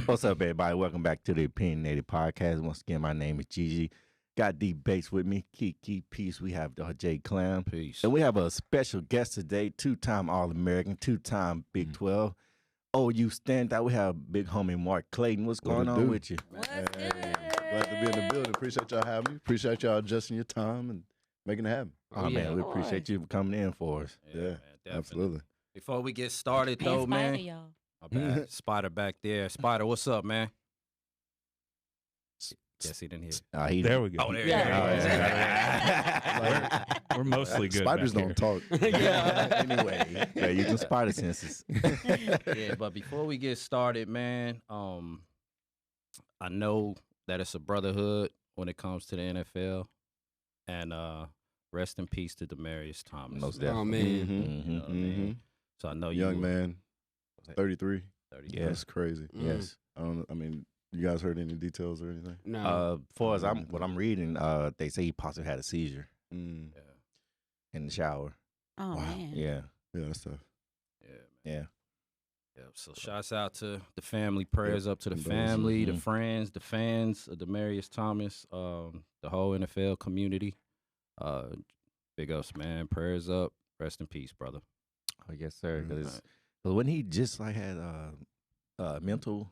What's up, everybody? Welcome back to the Opinionated Podcast. Once again, my name is Gigi. Got D Bates with me. Kiki Peace. We have J Clam. Peace. And we have a special guest today, two-time All-American, two-time Big 12. OU standout. We have big homie Mark Clayton. What's going on with you? What's good? Glad to be in the building. Appreciate y'all having me. Appreciate y'all adjusting your time and making it happen. Oh, man, we appreciate you coming in for us. Yeah, man, absolutely. Before we get started, though, Spider, man. y'all. My bad. Spider back there. Spider, what's up, man? Guess he didn't hear. There we go. Oh, there you We're mostly good. Spiders back don't here. talk. Anyway, they're using spider senses. Yeah, but before we get started, man, I know that it's a brotherhood when it comes to the NFL. And rest in peace to Demaryius Thomas. Most man. definitely. Oh, man. You know what I mean? So I know you. Young man, 33. 30. Yeah. That's crazy. Yes. You guys heard any details or anything? No. Far as what I'm reading, they say he possibly had a seizure Mm. Yeah. in the shower. Oh, Wow. man. Yeah. Yeah, that's tough. Yeah, man. Yeah. Yeah, so shouts out to the family, prayers up to the Condolences. family, the Mhm. friends, the fans of Demaryius Thomas, the whole NFL community. Big ups, man. Prayers up. Rest in peace, brother. Oh, yes, sir. Mhm. Because when he just like had mental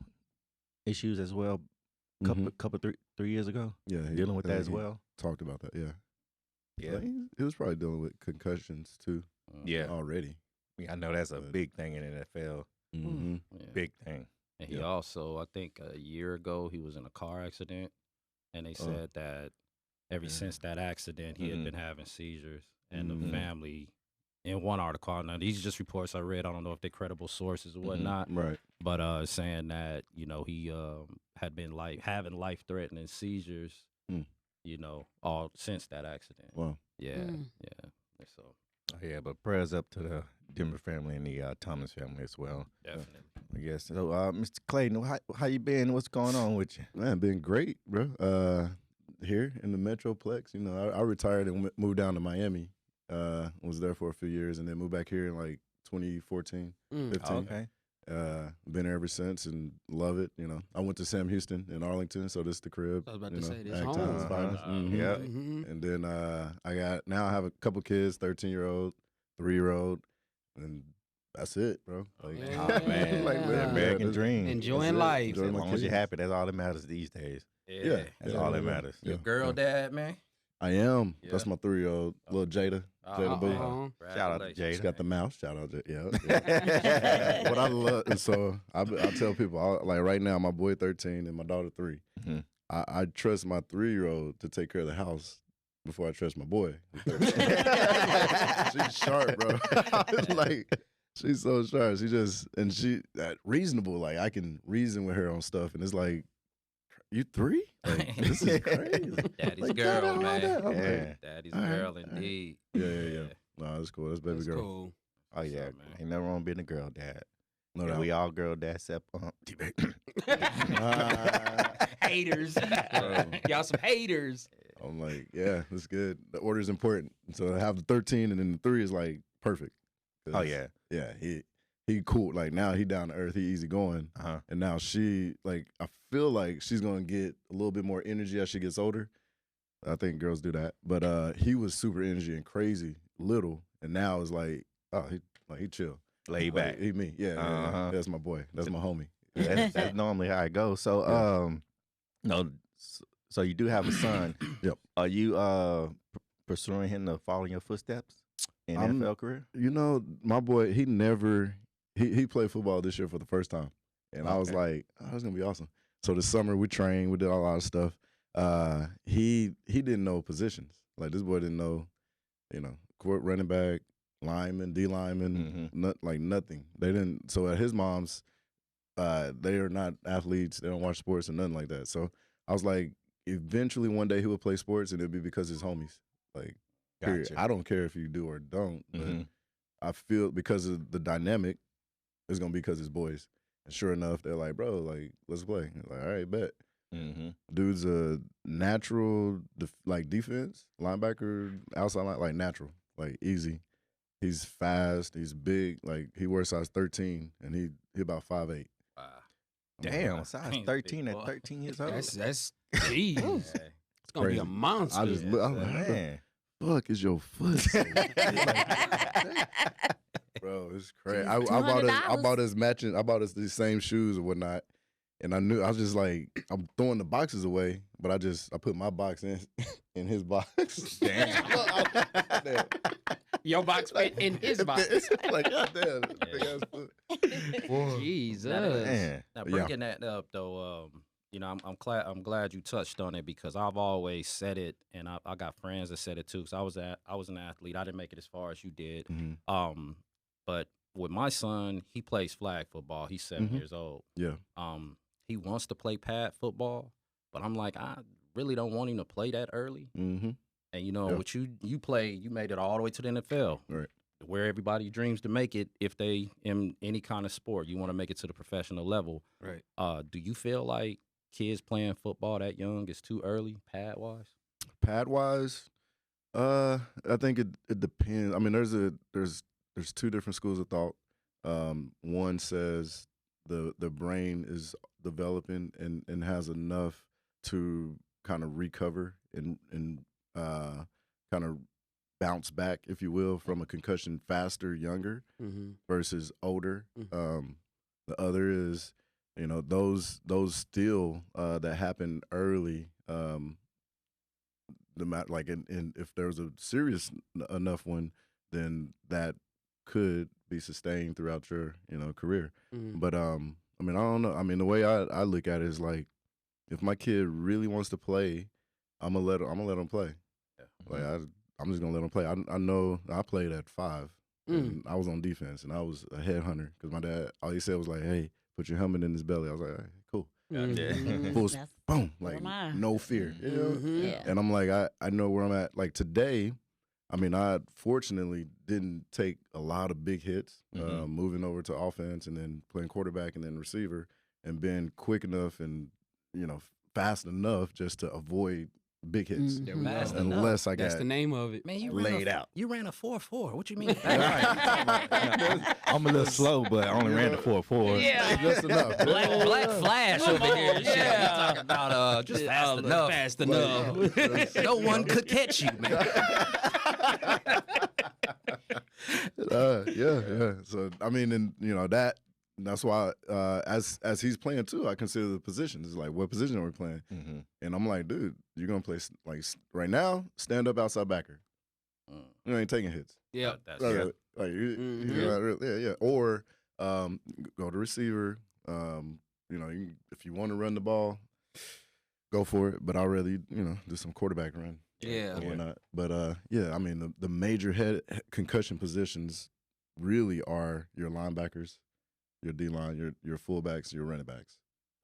issues as well, couple 3 years ago, Yeah, dealing with that as he well. Talked about that. Yeah. Yeah. He was probably dealing with concussions too Yeah. already. I know that's a But- big thing in the NFL. Mm-hmm. Yeah. Big thing. And he Yeah. also, I think a year ago, he was in a car accident, and they said that ever since that accident, he had been having seizures, and the family. In one article, now these are just reports I read. I don't know if they're credible sources or whatnot, Right. but saying that he had been having life-threatening seizures, Mm. all since that accident. Wow. Yeah, Mm. yeah. So Oh, yeah, but prayers up to the Denver family and the Thomas family as well. definitely. I guess. So, Mr. Clayton, how you been? What's going on with you? Man, been great, bro. Here in the Metroplex, I retired and moved down to Miami. Was there for a few years and then moved back here in like 2014, 15. Okay. Been there ever since and love it. I went to Sam Houston in Arlington, so this is the crib. I was about to say, this Ag home. Towns finest. Mhm. Yeah. Mm-hmm. And then I have a couple kids, 13-year-old, 3-year-old, and that's it, bro. Like, Yeah. Oh, man. Like, The yeah, American that's- dream. Enjoying that's it. life. Enjoying As my long as you're kids. happy, that's all that matters these days. Yeah, That's yeah, all that yeah, matters. yeah, Your girl yeah. dad, man. I am. Yeah. That's my 3-year-old, little Jada. Jada Boo. Shout out to Congratulations. Jada. She's got the mouse. Shout out to yeah. What I love, and so I tell people, like right now, my boy 13 and my daughter 3. Mhm. I trust my 3-year-old to take care of the house before I trust my boy. She's sharp, bro. Like she's so sharp. She reasonable. Like I can reason with her on stuff, and it's like, you 3? Like this is crazy. Daddy's Like, girl, Dad, I man. love that. I'm Yeah. like, Daddy's All right, girl, all right. indeed. yeah. No, that's cool. That's baby That's girl. cool. Oh, yeah. What's up, man? Ain't nothing wrong being a girl dad. No Yeah, doubt. we all girl dad except Haters. Y'all some haters. I'm like, yeah, that's good. The order is important. So to have the 13 and then the 3 is like perfect. 'Cause, Oh, yeah. Yeah, he cool. Like now he down to earth. He easy going. Uh-huh. And now she I feel like she's gonna get a little bit more energy as she gets older. I think girls do that. But he was super energy and crazy little, and now it's like, oh, he chill. Laid Like, back. he me. Yeah, Uh-huh. that's my boy. That's my homie. That's normally how it goes. So, so you do have a son. Yep. Are you pursuing him to follow in your footsteps in I'm- NFL career? My boy, he played football this year for the first time. And I was Okay. like, oh, that's gonna be awesome. So this summer we trained, we did a lot of stuff. He didn't know positions. Like this boy didn't know, court running back, lineman, D lineman, nothing. They didn't. So at his mom's, they are not athletes. They don't watch sports or nothing like that. So I was like, eventually one day he would play sports and it'd be because his homies. Like, period. Gotcha. I don't care if you do or don't, but Mhm. I feel because of the dynamic, it's gonna be because it's boys. And sure enough, they're like, bro, like, let's play. Like, all right, bet. Mm-hmm. Dude's a natural, defense, linebacker, outside line, like natural, like easy. He's fast. He's big. Like he wears size 13, and he about 5'8". Wow. Damn, size Big 13 boy. at 13 years old. That's jeez. Yeah. It's gonna be Crazy. a monster. I just look. I'm like, what the Man. fuck is your foot? Bro, it's crazy. I bought us matching. I bought us these same shoes or whatnot, and I knew I was just like, I'm throwing the boxes away, but I put my box in his box. Damn. Your box fit in his box. It's like, goddamn, big ass foot. Jesus. Man. Now bringing that up though, you know, I'm glad you touched on it because I've always said it, and I got friends that said it too. Because I was an athlete. I didn't make it as far as you did. Mm-hmm. But with my son, he plays flag football. He's 7 Mhm. years old. Yeah. He wants to play pad football, but I'm like, I really don't want him to play that early. Mm-hmm. And you know, Yeah. what you played, you made it all the way to the NFL. Right. Where everybody dreams to make it if they in any kind of sport. You want to make it to the professional level. Right. Do you feel like kids playing football that young is too early, pad wise? Pad wise, I think it depends. I mean, there's two different schools of thought. One says the brain is developing and has enough to kind of recover and kind of bounce back, if you will, from a concussion faster, younger Mm-hmm. versus older. Mhm. The other is, you know, those still that happen early. Like if there's a serious enough one, then that could be sustained throughout your career. Mm-hmm. But I mean, I don't know. I mean, the way I look at it is like, if my kid really wants to play, I'm gonna let him play. Yeah. Like I'm just gonna let him play. I know I played at 5. And I was on defense, and I was a headhunter because my dad, all he said was like, "Hey, put your helmet in his belly." I was like, "All right, cool." Mhm. Full That's boom, like mine. no fear. You know? Mhm. Yeah. And I'm like, I know where I'm at. Like today, I mean, I fortunately didn't take a lot of big hits, Mhm. moving over to offense and then playing quarterback and then receiver, and being quick enough and fast enough just to avoid big hits. They're Mhm. fast enough. Unless I That's got the name of it. Man, you laid out. You ran a 4.4. What you mean? I'm a little slow, but I only ran the 4.4. just enough. Black Flash over here. and shit. Yeah. You talking about just fast enough. Fast enough. No one could catch you, man. Yeah. So I mean, and that's why as he's playing too, I consider the positions. It's like, what position are we playing? Mm-hmm. And I'm like, dude, you're gonna play like right now, stand up outside backer. You ain't taking hits. Yeah. That's Like, yeah. Or go to receiver. If you want to run the ball, go for it. But I'd rather do some quarterback run. Yeah. Or not. But I mean, the major head concussion positions really are your linebackers, your D line, your fullbacks, your running backs,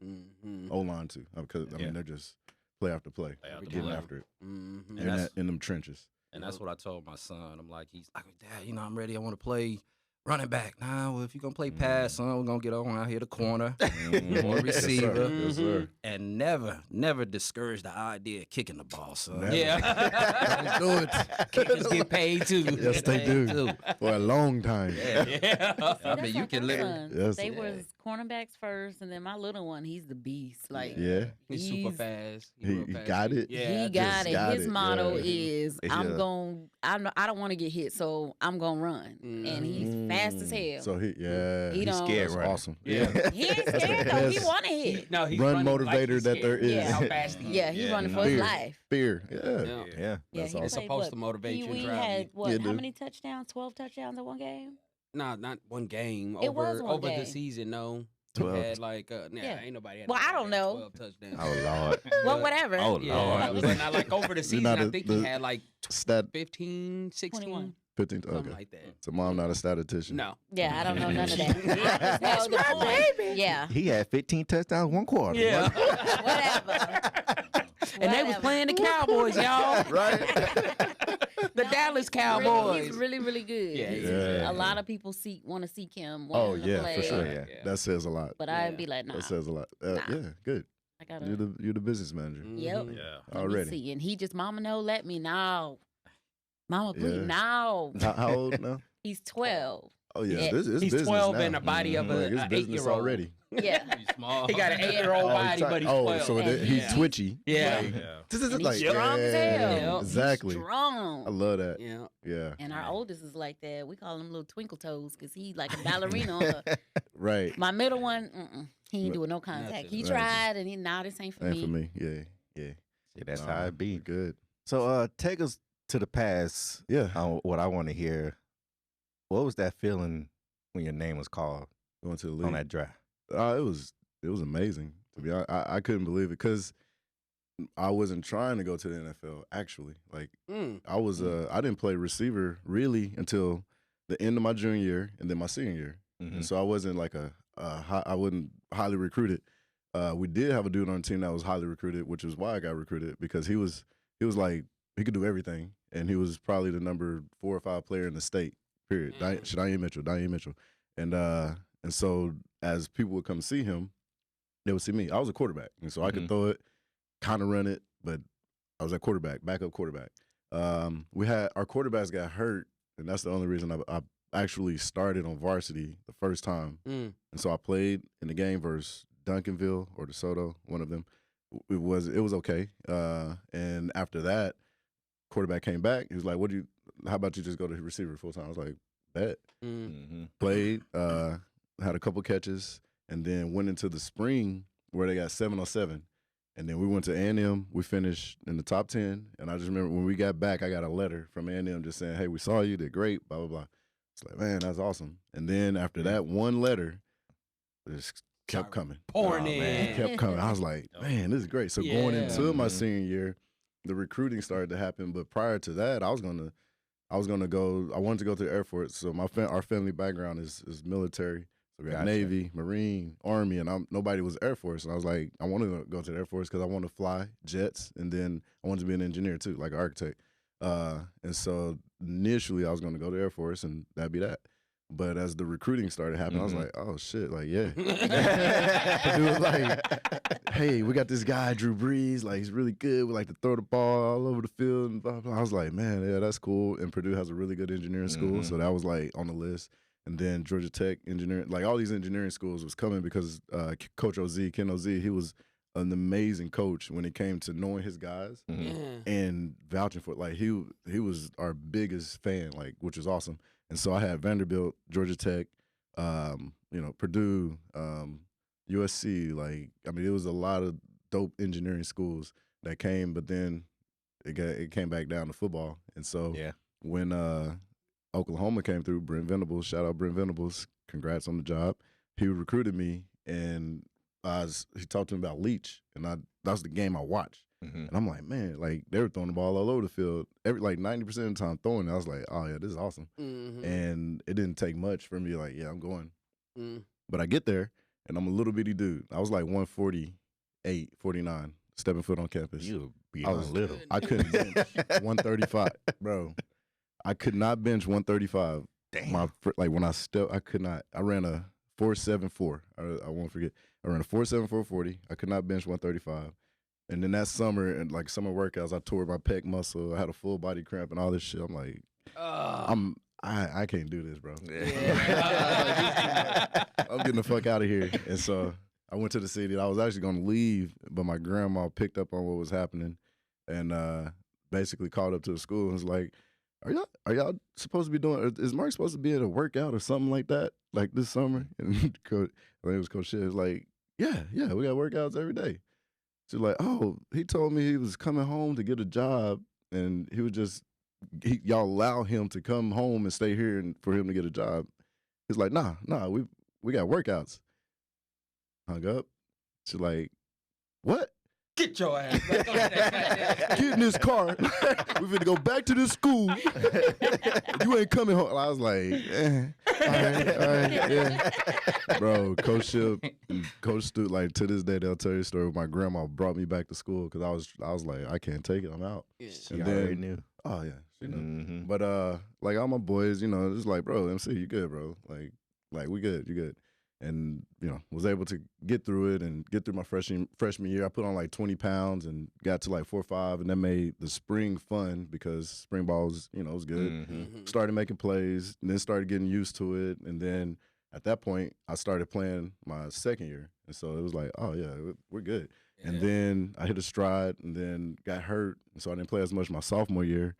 Mm-hmm. O line too. Because I mean, they're just play after play, Play after getting play. after it, Mm-hmm. And in them trenches. And that's what I told my son. I'm like, he's like, Dad, I'm ready. I want to play running back. Nah, well, if you're going to play pass, son, we're going to get on out here the corner or receiver. Yes, sir. And never discourage the idea of kicking the ball, son. Never. Yeah. Do it. Kickers get paid too. Yes, they do. For a long time. Yeah. I mean, you can literally. Yes. They was cornerbacks first, and then my little one, he's the beast. Like Yeah. He's super fast. He real fast. got it? Yeah. he got it. got His it, motto yeah. is, Yeah. I don't want to get hit, so I'm gonna run. And he's fast as hell. So he He don't- scared, That's right? awesome. Yeah. He ain't scared though. He best want to hit. No, he's run running like motivator he's that there scared. is. Yeah. How fast he is. Yeah, he running for his Fear. life. Fear. Yeah. Yeah. Yeah. Yeah, That's he awesome. It's played, supposed to motivate you and Pee-wee drive had you. what? Yeah, How dude. many touchdowns? 12 touchdowns in one game. Nah, not one game. It was one over game. the season, no. 12. Had like Yeah. ain't nobody had Well, I nobody don't had know. 12 touchdowns. Oh, Lord. Well, whatever. Oh, Yeah, Lord. but not like over the season. not I a- think the- he had like Stat 15, 16, 21. 15. something Okay. like that. So mom not a statistician. No. Yeah, I don't know none of that. I just know the point. Yeah. He had 15 touchdowns, 1 quarter. Yeah. Whatever. And they was playing the Cowboys, y'all. Right? The Dallas Cowboys. He's really, really good. Yeah, he's Yeah. A lot of people want to seek him. Oh wanting to yeah, play. for sure. Yeah. That says a lot. But Yeah. I'd be like, nah. That says a lot. Nah. Yeah, good. I gotta. You're the business manager. Yep. Mhm. Yeah. Let me Already. see. And he just, Mama, no, let me now. Mama, please, Yeah. now. How old now? He's 12. Oh yeah, Yeah. this is He's business 12 now. in the body of Like, it's a business 8-year-old. already. Yeah. He's small. He got an 8-year-old body, but he's 12. so And he's yeah. twitchy. Yeah. Like, Yeah. this is And like he's strong as hell. Yep. exactly. He's strong. I love that. Yeah. Yeah, And our oldest is like that. We call him little twinkle toes because he like a ballerina on her. right. My middle one, he ain't doing no contact. Nothing. He Right. tried, and nah, this ain't for And me. for me, yeah. See, that's Nah, how it be. Good. So take us to the past. Yeah. What I want to hear. What was that feeling when your name was called Going to the on league. that draft? It was amazing. To be honest, I couldn't believe it because I wasn't trying to go to the NFL. Actually, like I was, I didn't play receiver really until the end of my junior year and then my senior year, and so I wasn't like I wasn't highly recruited. We did have a dude on the team that was highly recruited, which is why I got recruited because he was like he could do everything, and he was probably the number 4 or 5 player in the state. Period. Diane Mitchell, and so as people would come see him, they would see me. I was a quarterback, and so I could throw it, kind of run it, but I was a quarterback, backup quarterback. We had our quarterbacks got hurt, and that's the only reason I actually started on varsity the first time. And so I played in the game versus Duncanville or DeSoto, one of them. It was okay. And after that, quarterback came back. He was like, how about you just go to receiver full time? I was like, bet. Played, had a couple catches, and then went into the spring where they got 7-on-7. And then we went to A&M. We finished in the top 10. And I just remember when we got back, I got a letter from A&M just saying, hey, we saw you, did great, blah, blah, blah. It's like, man, that's awesome. And then after that one letter, it just kept coming. Pouring Man, in. it kept coming. I was like, man, this is great. So going into my senior year, the recruiting started to happen. But prior to that, I wanted to go to the Air Force. So our family background is military. So we got Navy, Marine, Army, and nobody was Air Force. And I was like, I want to go to the Air Force because I want to fly jets, and then I wanted to be an engineer too, like an architect. And so initially I was going to go to the Air Force, and that'd be that. But as the recruiting started happening, I was like, oh shit, like yeah. Purdue was like, hey, we got this guy Drew Brees, like he's really good. We like to throw the ball all over the field, and blah, blah. I was like, man, yeah, that's cool. And Purdue has a really good engineering school, so that was like on the list. And then Georgia Tech engineering, like all these engineering schools was coming because Coach Ken Oz, he was an amazing coach when it came to knowing his guys and vouching for it. Like he was our biggest fan, like, which was awesome. And so I had Vanderbilt, Georgia Tech, Purdue, USC. Like, I mean, it was a lot of dope engineering schools that came, but then it came back down to football. And so when Oklahoma came through, Brent Venables, shout out Brent Venables, congrats on the job. He recruited me, and he talked to me about Leach, and that was the game I watched. And I'm like, man, like they were throwing the ball all over the field, like 90% of the time throwing it. I was like, oh yeah, this is awesome. And it didn't take much for me, like, yeah, I'm going. But I get there, and I'm a little bitty dude. I was like 148, 49, stepping foot on campus. You be I was little. I couldn't bench 135, bro. I could not bench 135. Damn. Like when I stepped, I could not. I ran a 4.74. I won't forget. I ran a 4.74 40. I could not bench 135. And then that summer, and like summer workouts, I tore my pec muscle. I had a full body cramp and all this shit. I'm like, I can't do this, bro. I'm getting the fuck out of here. And so I went to the city. I was actually going to leave, but my grandma picked up on what was happening and basically called up to the school and was like, Are y'all supposed to be doing? Is Mark supposed to be at a workout or something like that, like this summer? And I think it was Coach Shea. It was like, yeah, we got workouts every day. She's like, oh, he told me he was coming home to get a job, and he was y'all allow him to come home and stay here and for him to get a job. He's like, nah, we got workouts. Hung up. She's like, what? Get your ass back on that goddamn. Get in this car. We finna go back to this school. You ain't coming home. I was like, all right, yeah. Bro, Coach Ship, Coach Stu, like to this day, they'll tell you a story. My grandma brought me back to school because I was like, I can't take it. I'm out. She already knew. Oh yeah, she knew. But like all my boys, it's like, bro, MC, you good, bro? Like we good, you good. and was able to get through it and get through my freshman year. I put on like 20 pounds and got to like 4.5, and that made the spring fun because spring ball was was good. Mm-hmm. Started making plays, and then started getting used to it, and then at that point I started playing my second year, and so it was like, oh yeah, we're good. Yeah. And then I hit a stride, and then got hurt, and so I didn't play as much my sophomore year.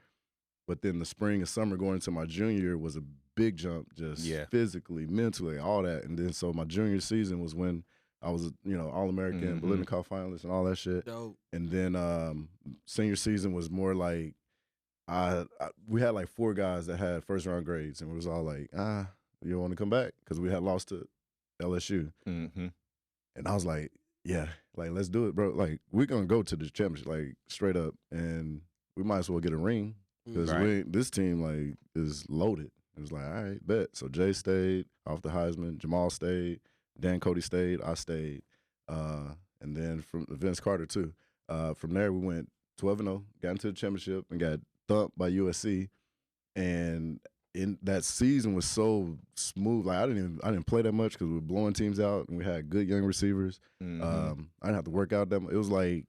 But then the spring and summer going into my junior year was a big jump, just physically, mentally, all that. And then so my junior season was when I was, All-American, Bolivia finalist, and all that shit. Dope. And then senior season was more like we had like 4 guys that had first-round grades, and it was all like, you want to come back? Because we had lost to LSU. Mm-hmm. And I was like, yeah, like, let's do it, bro. Like, we're going to go to the championship, like, straight up, and we might as well get a ring. Because this team, like, is loaded. It was like, all right, bet. So Jay stayed off the Heisman. Jamal stayed. Dan Cody stayed. I stayed. And then from Vince Carter, too. From there, we went 12-0, got into the championship, and got thumped by USC. And that season was so smooth. Like, I didn't play that much because we were blowing teams out, and we had good young receivers. Mm-hmm. I didn't have to work out that much. It was like,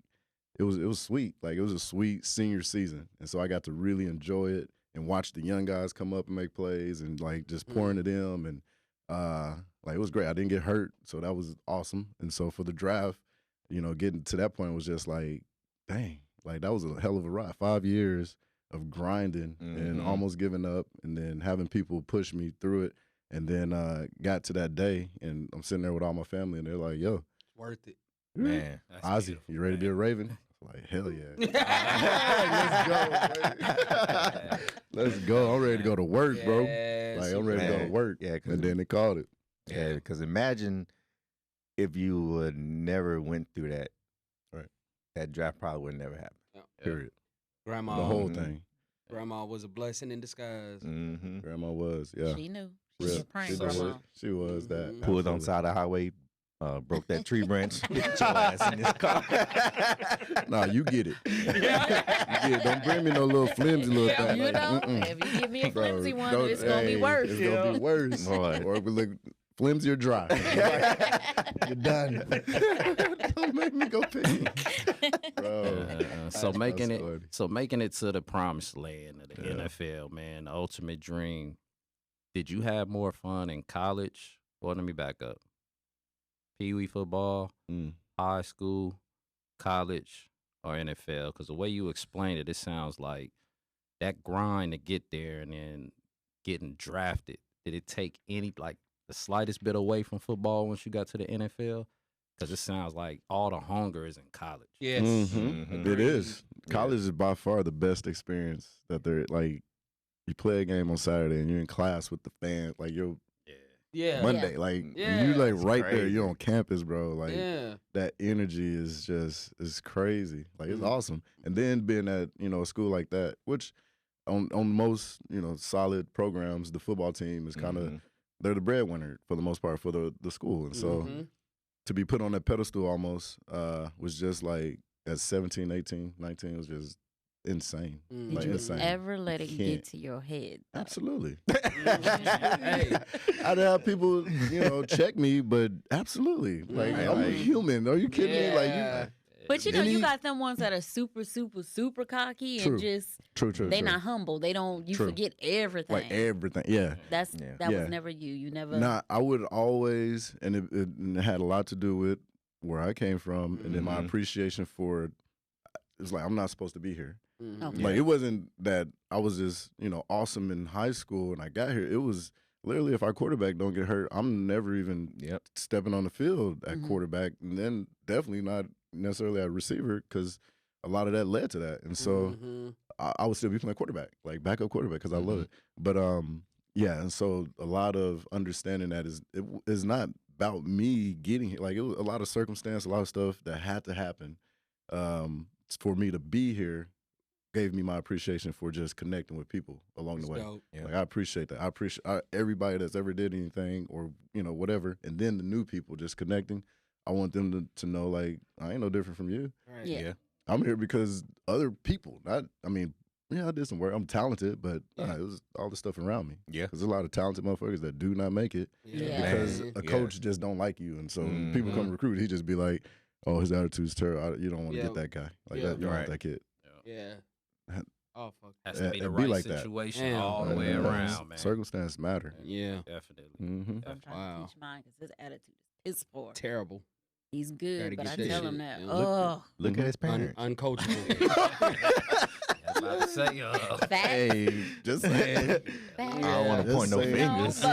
it was sweet. Like, it was a sweet senior season. And so I got to really enjoy it and watch the young guys come up and make plays and, like, just pouring at them. And, like, it was great. I didn't get hurt, so that was awesome. And so for the draft, getting to that point was just like, dang, like, that was a hell of a ride. 5 years of grinding and almost giving up, and then having people push me through it. And then got to that day, and I'm sitting there with all my family, and they're like, yo. Worth it. Man. Ozzy, you ready to be a Raven? Like, hell yeah. Let's go, baby. Let's go. I'm ready to go to work, bro. Like, I'm ready to go to work. Yeah, and then they called it. Yeah, because imagine if you would never went through that. Right. That draft probably would never happen. Yeah. Period. Grandma. The whole thing. Grandma was a blessing in disguise. Mm-hmm. Grandma was, yeah. She knew. Real. She praying, She grandma. She was that. Pulled on the side of the highway, broke that tree branch. Get your ass in this car. Nah, you get it. You get it. Don't bring me no little flimsy little thing. You know, if you give me a flimsy one, it's going to be worse. It's going to be worse. Boy. Or if we look flimsy or dry. You're done. Don't make me go pee. Bro. So making it to the promised land of the NFL, man, the ultimate dream. Did you have more fun in college? Well, let me back up. Pee-wee football, high school, college, or NFL? Because the way you explained it, it sounds like that grind to get there and then getting drafted. Did it take any, like, the slightest bit away from football once you got to the NFL? Because it sounds like all the hunger is in college. Yes. It is. College is by far the best experience that there, like, you play a game on Saturday and you're in class with the fans, like, you're Monday, like, you like right there, you're on campus, bro. Like, that energy is crazy. Like, it's awesome. And then being at, a school like that, which on most, solid programs, the football team is kind of, they're the breadwinner for the most part for the school. And so to be put on that pedestal almost was just like, at 17, 18, 19, was just insane. Did you ever let it get to your head, though? Absolutely. Hey, I'd have people, check me, but absolutely. Like, I'm a human. Are you kidding me? Like, but you got them ones that are super, super, super cocky and just they're not humble. They don't. You forget everything. Like everything. Yeah. That was never you. You never. Nah, I would always, and it had a lot to do with where I came from, and then my appreciation for it. It's like, I'm not supposed to be here. Okay. Like, it wasn't that I was just, awesome in high school and I got here. It was literally, if our quarterback don't get hurt, I'm never even stepping on the field at quarterback, and then definitely not necessarily at receiver, because a lot of that led to that. And so I would still be playing quarterback, like backup quarterback, because I love it. But and so a lot of understanding that is not about me getting here. Like, it was a lot of circumstance, a lot of stuff that had to happen for me to be here. Gave me my appreciation for just connecting with people along the way. Like, I appreciate that. I appreciate everybody that's ever did anything or, whatever. And then the new people just connecting. I want them to know, like, I ain't no different from you. Right. Yeah. I'm here because other people, Yeah, I did some work. I'm talented, but it was all the stuff around me. Yeah. There's a lot of talented motherfuckers that do not make it because a coach just don't like you. And so when people come recruit, he just be like, oh, his attitude's terrible. You don't want to get that guy. Like that. You don't want that kid. Yeah. Oh, fuck. Has to be the It'd right like that. situation all the way around, man. Circumstances matter. Yeah. Definitely. I'm trying to teach mine because his attitude is piss poor. Terrible. He's good, but I tell him that. Look at his parents. Uncoachable. I was about to say, hey, just saying. I don't want to point no fingers.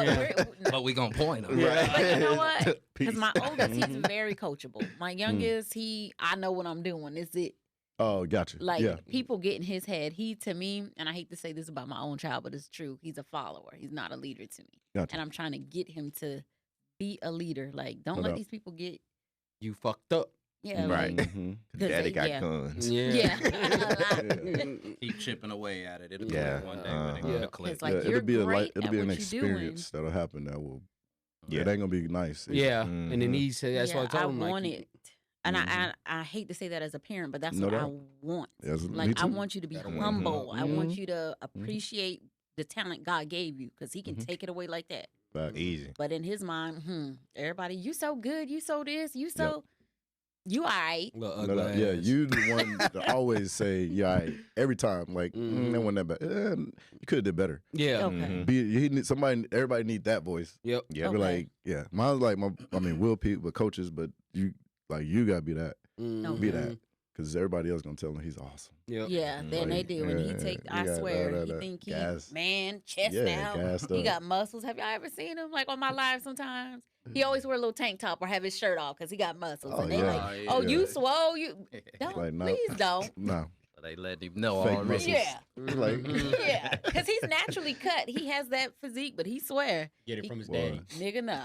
but we gonna point them. Right. But you know what? Because my oldest, he's very coachable. My youngest, I know what I'm doing. Is it? Oh, gotcha. Like, people get in his head. He, to me, and I hate to say this about my own child, but it's true. He's a follower. He's not a leader to me. Gotcha. And I'm trying to get him to be a leader. Like, don't let these people get... You fucked up. Yeah, right. Like, Daddy got guns. Yeah. Keep chipping away at it. It'll click one day when it'll click. Like, it'll be it'll be an experience that'll happen that will... Yeah. It ain't gonna be nice. Yeah. And then he said, that's what I told him. I want it. And I hate to say that as a parent, but that's what I want. Like, I want you to be humble. I want you to appreciate the talent God gave you because he can take it away like that. Easy. But in his mind, everybody, you so good, you so this, you so, you all right. Yeah, you the one to always say, yeah, all right, every time. Like, that wasn't that bad. You could have did better. Yeah. Okay. Everybody need that voice. Yep. Yeah. Okay. Like, yeah. Mine's like, Will Pete with coaches, but you gotta be that. Be that. Because everybody else gonna tell him he's awesome. Yep. Yeah, then they do. And he take, I swear, he think he, chest out. He got muscles. Have y'all ever seen him? Like on my live sometimes. He always wear a little tank top or have his shirt off because he got muscles. And they you swole, you don't, like, no, please don't. No. They let him know already. Yeah. Yeah. Because he's naturally cut. He has that physique, but he swear. Get it from his daddy. Nigga, no.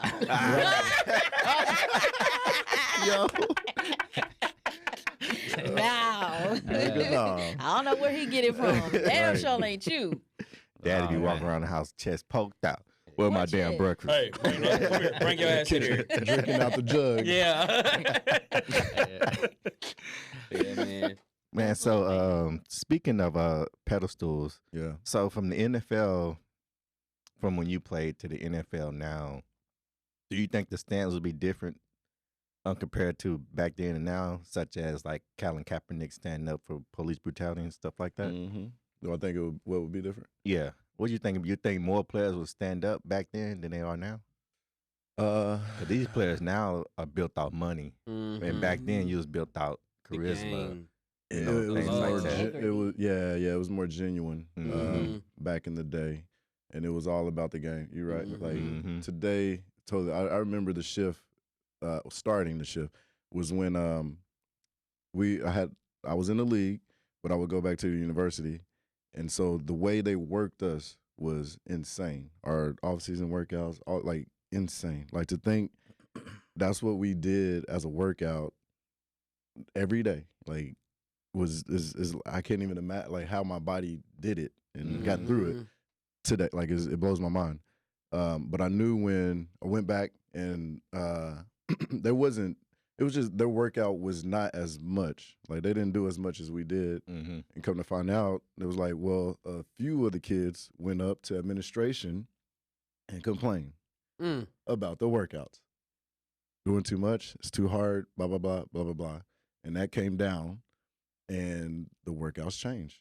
Yo. No. I don't know where he get it from. Damn sure ain't you. Daddy be walking around the house chest poked out. Well, my damn breakfast. Hey, come here. Bring your ass in here. Drinking out the jug. Yeah. Yeah, man. Man, so speaking of pedestals, so from the NFL, from when you played to the NFL now, do you think the stands will be different compared to back then and now, such as like Colin Kaepernick standing up for police brutality and stuff like that? Do I think what would be different? Yeah. What do you think? You think more players would stand up back then than they are now? These players now are built out money, and back then you was built out charisma. It was more genuine back in the day, and it was all about the game. You're right. Like today, totally. I remember the shift. Starting the shift was when I was in the league, but I would go back to the university, and so the way they worked us was insane. Our off-season workouts, like insane. Like to think that's what we did as a workout every day. Like is I can't even imagine like how my body did it and got through it today. Like it blows my mind. But I knew when I went back and it was just their workout was not as much. Like they didn't do as much as we did. And come to find out, it was like, well, a few of the kids went up to administration and complained about the workouts. Doing too much, it's too hard, blah, blah, blah, blah, blah, blah. And that came down and the workouts changed.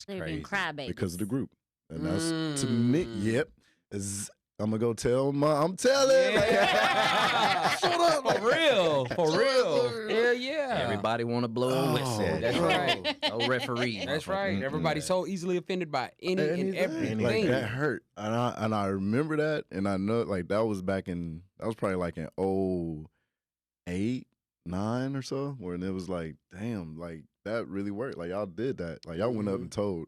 They've been crybabies. Because of the group. And that's, to me, I'm going to go tell I'm telling. Yeah. Shut up. For real. Hell yeah. Everybody want to blow a whistle. That's right. No referee. That's right. Everybody's so easily offended by any and everything. Like, that hurt. And I remember that. And I know, like, that was probably like in 2008, 2009 or so, where it was like, damn, like, that really worked. Like, y'all did that. Like, y'all went up and told.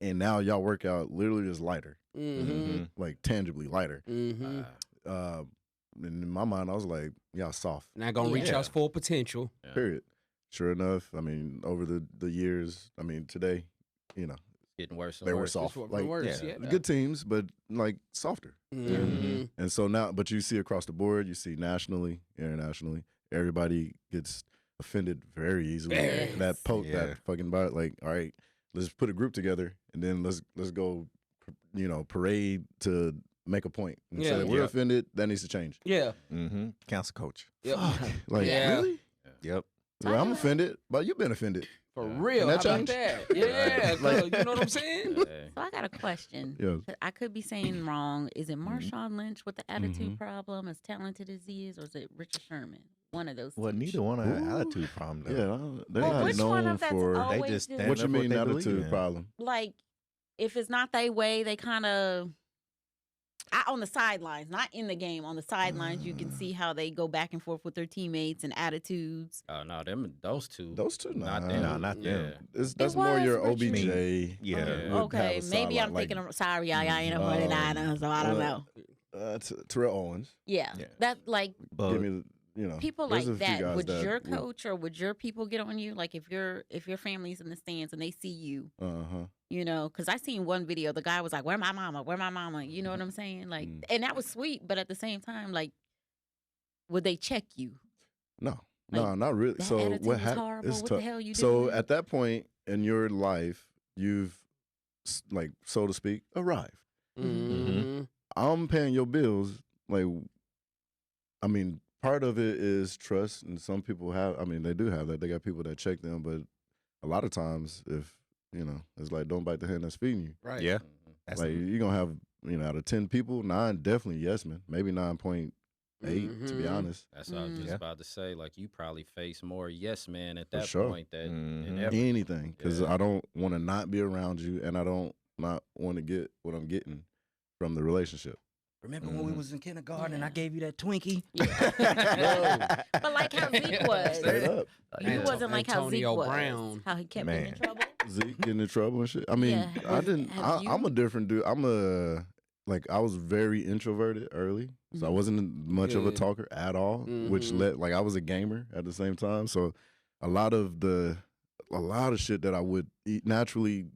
And now y'all work out literally just lighter. Like tangibly lighter. And in my mind, I was like, y'all soft. Not gonna reach y'all's full potential. Period. Sure enough, I mean, over the years, I mean, today, getting worse. They were soft. Like good teams, but like softer. And so now, but you see across the board, you see nationally, internationally, everybody gets offended very easily. That fucking body, like, all right. let's put a group together and then let's go, parade to make a point. And say we're offended. That needs to change. Yeah. Council coach. Yep. Really? Yep. Well, I'm offended, but you've been offended. For real. Can that How about change? that? Yeah. You know what I'm saying? So I got a question. Yes. I could be saying wrong. Is it Marshawn Lynch with the attitude problem, as talented as he is, or is it Richard Sherman? One of those. Well, neither one have an attitude problem. Though. Yeah, they're Well, not which one known of that's for. always They just do- stand What you up for mean they believe attitude in. problem? Like, if it's not their way, they kind of. On the sidelines, not in the game. On the sidelines, you can see how they go back and forth with their teammates and attitudes. Oh no, those two. Those two, Not nah. them. No, not them. That's more was your Richard. OBJ. Yeah. would Okay, have a maybe I'm sideline, thinking of sorry, I ain't a 49er, so I don't know. Terrell Owens. Yeah, Yeah. that like But Give me, people there's like a few that. guys Would that your would- coach or would your people get on you? Like if your family's in the stands and they see you, because I seen one video. The guy was like, "Where my mama? Where my mama?" You know what I'm saying? Like, and that was sweet, but at the same time, like, would they check you? No, Like, not really. That So attitude what was happened? horrible. It's What tough. the hell you So doing? at that point in your life, you've, like, so to speak, arrived. Mm-hmm. I'm paying your bills. Like, I mean, part of it is trust, and some people have. I mean, they do have that. They got people that check them, but a lot of times, if it's like don't bite the hand that's feeding you. Right. yeah, that's Like you're gonna have out of 10 people, 9 definitely yes men, maybe 9.8 to be honest. That's what I was just about to say. Like you probably face more yes men at For that sure. point than Mhm. ever. Anything, because Yeah. I don't want to not be around you, and I don't not want to get what I'm getting from the relationship. Remember when we was in kindergarten and I gave you that Twinkie? Yeah. But like how Zeke was, Straight up, you wasn't like how Zeke Antonio was. Brown. How he kept Man. getting in trouble. Zeke getting in trouble and shit. I mean, Yeah, I didn't. have you- I'm a different dude. I was very introverted early, so I wasn't much of a Good. talker at all, which Mhm. I was a gamer at the same time. So a lot of shit that I would naturally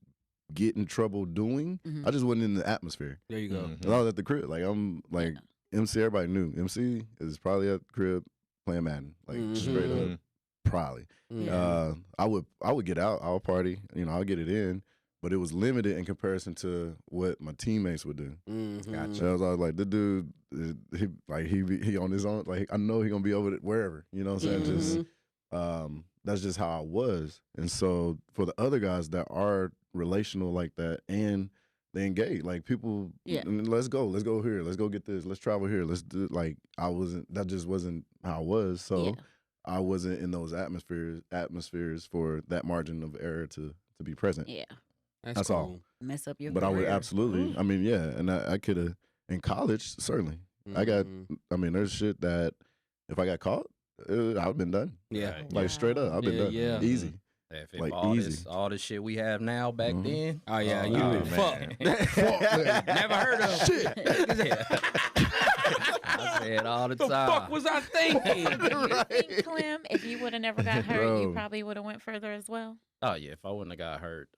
get in trouble doing, Mhm. I just wasn't in the atmosphere. There you go. And I was at the crib. Like I'm like MC. Everybody knew MC is probably at the crib playing Madden. Like straight up, probably. Yeah. I would get out. I would party. I'll get it in. But it was limited in comparison to what my teammates would do. Gotcha. So I was always like, the dude, he on his own. Like I know he gonna be over it wherever. You know what I'm saying? Just that's just how I was. And so for the other guys that are relational like that and they engage, like people, let's go here, let's go get this, let's travel here, let's do. Like that just wasn't how I was. So I wasn't in those atmospheres for that margin of error to be present. Yeah. That's cool. all. Mess up your But I would career. absolutely. I mean, yeah, and I could have in college certainly. I got. I mean, there's shit that if I got caught, I've been done. Yeah. Right. Like straight up, I've been done. Yeah. Easy. If Like, all easy. all this shit we have now back then. Oh yeah, you oh, been fucked. Never heard of Shit. I say it all the The time. fuck was I thinking? You think, Clem, if you would have never got hurt, you Bro. probably would have went further as well? Oh yeah, if I wouldn't have got hurt,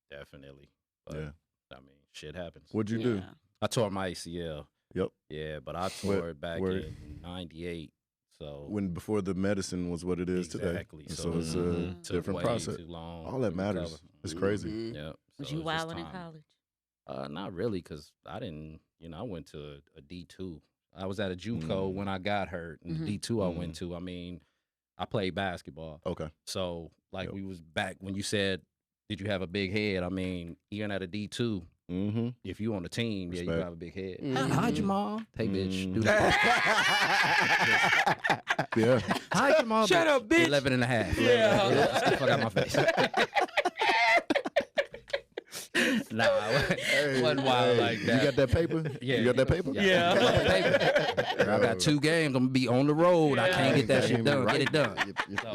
definitely. But, Yeah. I mean, shit happens. What'd you do? I tore my ACL. Yep. Yeah, but I tore it back where- in '98. So When before the medicine was what it is today. exactly. And So, so it's a Mhm. took different way process. Too long All that to matters. recover. It's crazy. Mhm. Yep. Was So you it's just wilding in time. college? Not really, because I didn't. I went to a D2. I was at a JUCO when I got hurt. And Mhm. D2 I went to. I mean, I played basketball. Okay. So like Yep. we was back when you said, "Did you have a big head?" I mean, even at a D2, Mm-hmm. if you on the team, yeah, you Respect. have a big head. Mhm. Hi, Jamal. Hey, bitch. Mm. Do that. Yeah. Hi, Jamal. Shut up, bitch. 11 and a half. Yeah. Get the fuck out my face. Nah, it wasn't wild like that. You got that paper? Yeah. You got that paper? Yeah. I got the paper. I got 2 games. I'm gonna be on the road. I can't get that shit done. Get it done.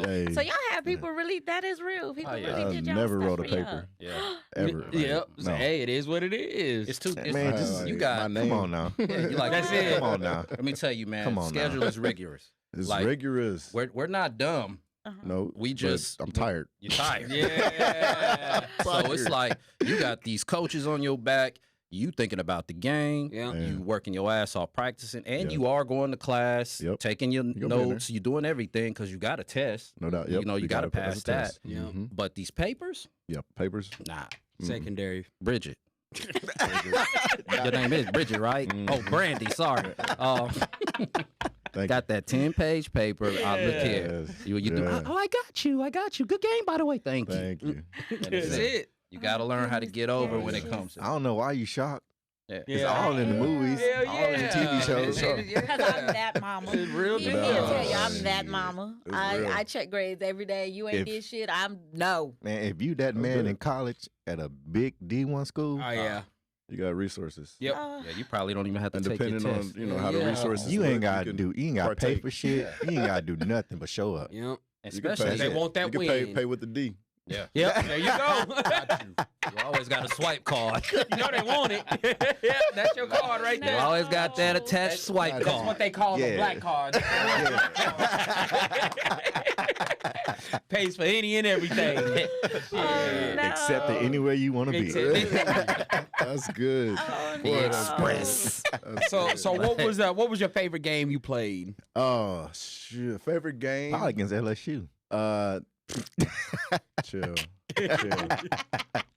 Hey, So y'all have people really, that is real. People Oh, yeah. really I did y'all never stuff wrote a for y'all. paper. Yeah. ever. Yep. No. Hey, it is what it is. It's too. It's, Man, just, just you my got. name. Come on now. Yeah, you like That's it. Come on now. Let me tell you, man. Come on now. schedule is rigorous. It's Like, rigorous. We're not dumb. No, We but just- I'm tired. You're tired. Yeah. So it's like you got these coaches on your back. you thinking about the game. Yeah. You working your ass off practicing, and you are going to class, taking your notes. You doing everything because you got a test. No doubt. You know, you got to pass that. Yeah. But these papers? Yep, papers. Nah. Secondary. Bridget. Your name is Bridget, right? Oh, Brandy, sorry. Got that 10-page paper. Look here. You do. Oh, I got you. Good game, by the way. Thank you. That's it. You got to learn how to get over when it comes to. I don't know why you shocked. Yeah. It's all in the movies, all in the TV shows. Because I'm that mama. It's real. He'll tell you I'm that mama. I check grades every day. You ain't did shit. No. Man, if you that man in college at a big D1 school, Oh yeah. You got resources. Yep. Yeah, you probably don't even have to And take your depending on test. how the resources. you ain't work, got to do. You ain't got to pay partake. for shit. You ain't got to do nothing but show up. Yep. Especially They want that you win. can pay with the D. Yeah. Yep. There you go. You always got a swipe card. You know they want it. Yeah, that's your card right You there. always got that attached swipe That's card. what they call the Yeah. black card. Pays for any and everything. Accept it anywhere you want to be. That's good. The Express. So what was your favorite game you played? Oh shit! Favorite game? Probably against LSU. Chill.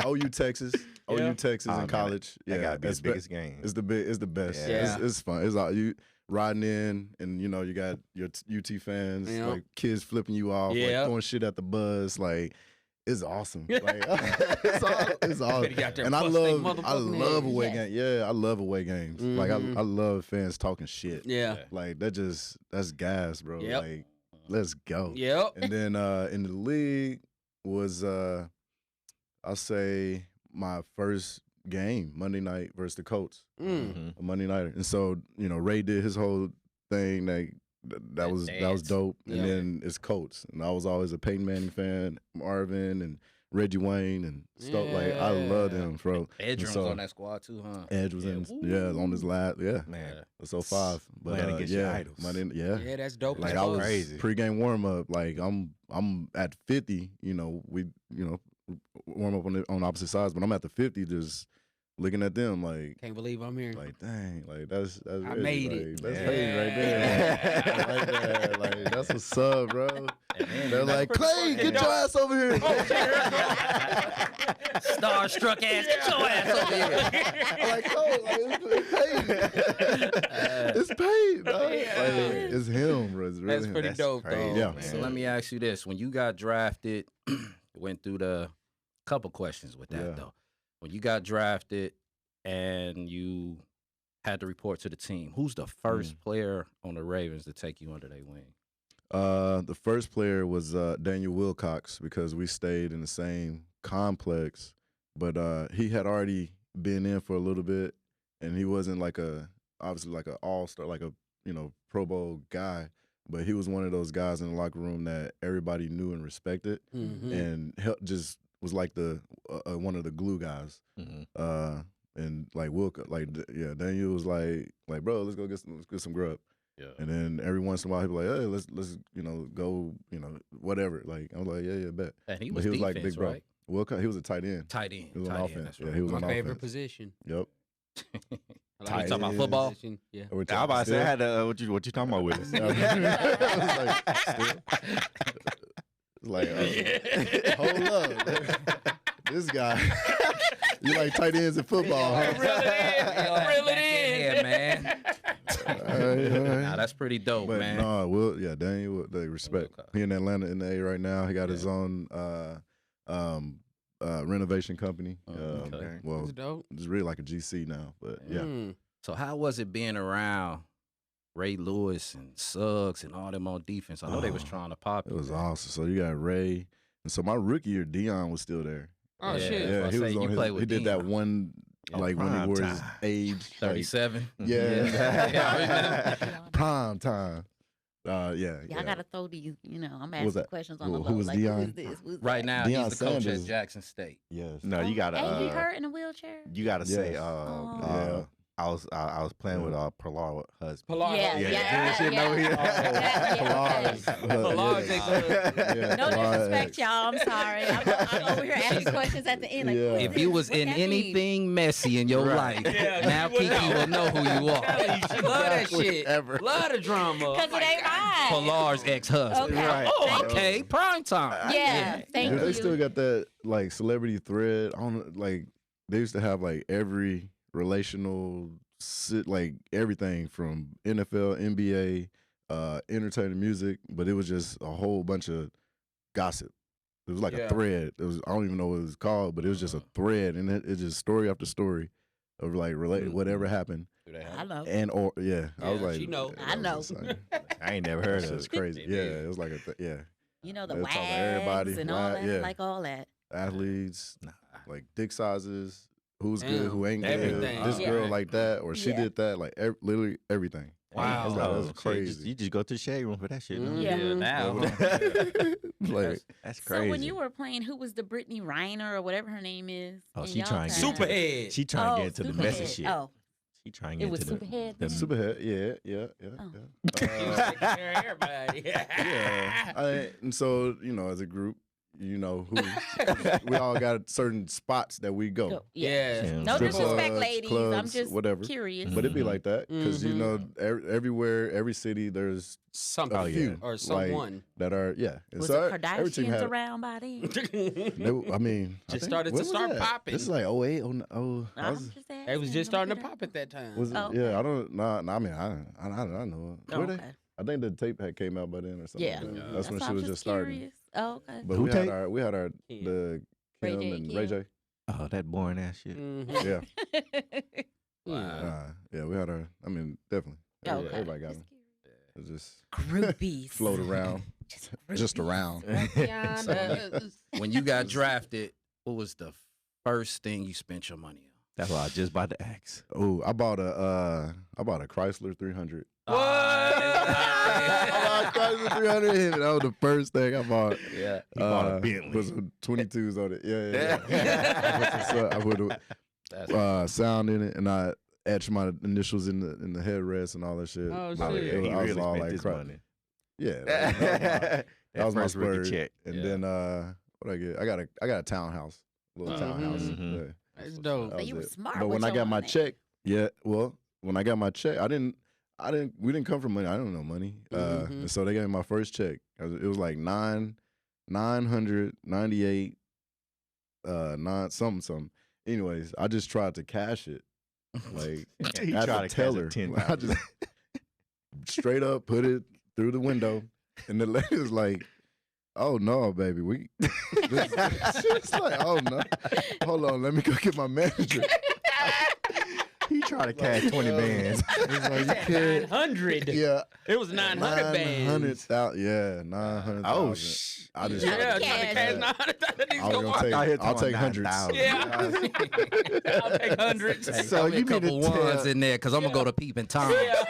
OU Texas. OU Texas in college. That Yeah, got to be that's the biggest game. It's the best. Yeah. It's fun. It's all you riding in, and you got your UT fans, Yeah. like kids flipping you off, like Yeah. throwing shit at the bus, like. It's awesome. Like, it's awesome. Better get out there And I bust they love motherfucking away heads. games. Yeah, I love away games. Like I love fans talking shit. Yeah. Like that's gas, bro. Yep. Like let's go. Yep. And then in the league was I'll say my first game, Monday night versus the Colts. A Monday nighter. And so, Ray did his whole thing, like that was dope. And Yep. then it's Colts. And I was always a Peyton Manning fan, Marvin and Reggie Wayne and stuff. Like I loved him, bro. Edge And was on that squad too, huh? Edge was on his last, Man, So 5. But gotta get your idols. Monday, Yeah, that's dope. like That's I was crazy. pregame warm up. Like I'm at 50. We warm up on opposite sides, but I'm at the 50 just looking at them like Can't believe I'm here. like dang, like that's I really, made like, it. That's Yeah. Peyton right there. Right there. Like that's what's up, bro. They're like, Clay, get your ass over here. Starstruck ass, get your ass over here. I'm like, oh, like, it's Peyton. It's Peyton, dog. Like, it's him, bro. It's really That's him. pretty dope, crazy. though. Yeah. man. So let me ask you this: when you got drafted, went through the couple questions with that though. When you got drafted and you had to report to the team, who's the first player on the Ravens to take you under their wing? The first player was Daniel Wilcox because we stayed in the same complex, but he had already been in for a little bit, and he wasn't obviously like an all-star, like a Pro Bowl guy, but he was one of those guys in the locker room that everybody knew and respected, and just was like the one of the glue guys. And like Daniel was like bro, let's get some grub. Yeah. And then every once in a while he'd be like, hey, let's go, whatever. Like I was like, yeah, bet. And he But was, he was like defense, big bro. right? Wilcox, he was a tight end. Tight end. He was on tight offense. End, that's Yeah, right. he was My on favorite offense. position. Yep. I You talking about football? position. Yeah. We're I was about to say, still- I had what you talking about with us? It's like, hold up. This guy, you like tight ends in football, huh? Reel it in. Yeah, man. All right. Nah, that's pretty dope, But man. no, Daniel, they respect. Wilcox. He in Atlanta in the A right now. He got his own renovation company. Okay. Well, That's dope. it's really like a GC now, but yeah. So how was it being around Ray Lewis and Suggs and all them on defense? I know they was trying to pop It was awesome. So you got Ray, and so my rookie year, Dion was still there. Oh, Yeah. shit. Yeah, I he say was you on play his, with he did that Dion. one like when he prime was his time. age, like, 37. yeah, prime time. Yeah, I gotta throw these. I'm Who was asking that? questions on the Who low. was Like, Dion? who is this? Who's Right that? now, Deion he's the coach Sanders. at Jackson State. Yes. No, you gotta. And he hurt in a wheelchair. You gotta say. Yes. Oh. I was playing with Pilar husband. Pilar. Yeah. No disrespect, y'all. I'm sorry. I'm over here asking questions at the end. Like, if you was in anything messy in your life, now Kiki will know who you are. She love that shit. Love the drama. Because it ain't right. Pilar's ex-husband. Okay. Right. Oh, okay. Prime time. Yeah. Thank you. They still got that like celebrity thread. I don't like. They used to have like every relational, like everything from NFL, NBA, entertainment, music, but it was just a whole bunch of gossip. It was like a thread. It was I don't even know what it was called, but it was just a thread, and it just story after story of like related whatever happened. I know. And I was like, she know. I know. I ain't never heard of It's it. crazy. Yeah, it was like You know, the They talk about wags everybody. and all that. Yeah. Like all that. athletes, like dick sizes, who's good, Damn, who ain't good, everything. this Yeah. girl like that, or she Yeah. did that, like literally everything. Wow. That's Oh, that's crazy. You just go to the shade room for that shit. Mm, Yeah. yeah, now. Like, That's crazy. So when you were playing, who was the Brittany Reiner or whatever her name is? Oh, and she y'all trying to kinda- Superhead. She trying to get into the messy Superhead. shit. Oh, She trying to it get was into Superhead. that's then? Superhead, yeah. Oh. Everybody. Yeah, and so as a group, who we all got certain spots that we go. Go- Yeah. Yeah. No Strip disrespect, clubs, ladies. I'm clubs, just whatever. curious. But it'd be Mhm. like that because everywhere, every city, there's Something. a few Or someone. that are And Was so the every team Kardashians had. around by then? I mean, I Just think- started to when was start that? popping. This is like 08, 09, I'm was, just They was asking, just starting to look it pop at that time. was it? Oh, Yeah, okay. I don't. Nah, I mean, I know. up. Were they? Okay. I think the tape had came out by then or something. Yeah. like that. Yeah. That's when why she I'm was just starting. curious. Oh, okay. But Who we had tape? our Yeah. the Ray Kim J, and Kim. Ray J. Oh, that boring ass shit. Mhm. Yeah, Wow. yeah, we had our. I mean, definitely. Okay. Everybody got Just them. It just Groupies. float around, just groupies. around. Beyond us. When you got drafted, what was the first thing you spent your money on? That's what I was just about to ask. Oh, I bought a Chrysler 300. What? I bought a Chrysler 300. That was the first thing I bought. Yeah, he bought a Bentley. Put some 22s on it. Yeah. I put a sound in it, and I etched my initials in the headrest and all that shit. Oh, Like, shit. it was- He I was really all spent like, his crap. money. Yeah, That that was my first rookie splurge. check. And Yeah. then what I get? I got a townhouse, little townhouse. Mhm. Yeah. That's dope. That So was you were it. smart. But with when I your got my money. check, when I got my check, we didn't come from money. I don't know money. Mhm. And so they gave me my first check. It was like $998, something. Anyways, I just tried to cash it. Like He at tried the to teller. catch it I just straight up put it through the window, and the lady was like, "Oh no, baby, we." She's like, "Oh no, hold on, let me go get my manager." He tried to cash 20 bands. It's like, you can't. 900. Yeah, It was 900 bands. 900,000. Yeah, 900,000. Oh, I just. Yeah, Cash. trying to cash 900,000. I was gonna take. Out here I'll talking take hundreds. 9,000. Yeah. I'll take hundreds. Hey, So throw me you a mean to couple ones tell- in there because I'm gonna go to Peeping Tom. Yeah.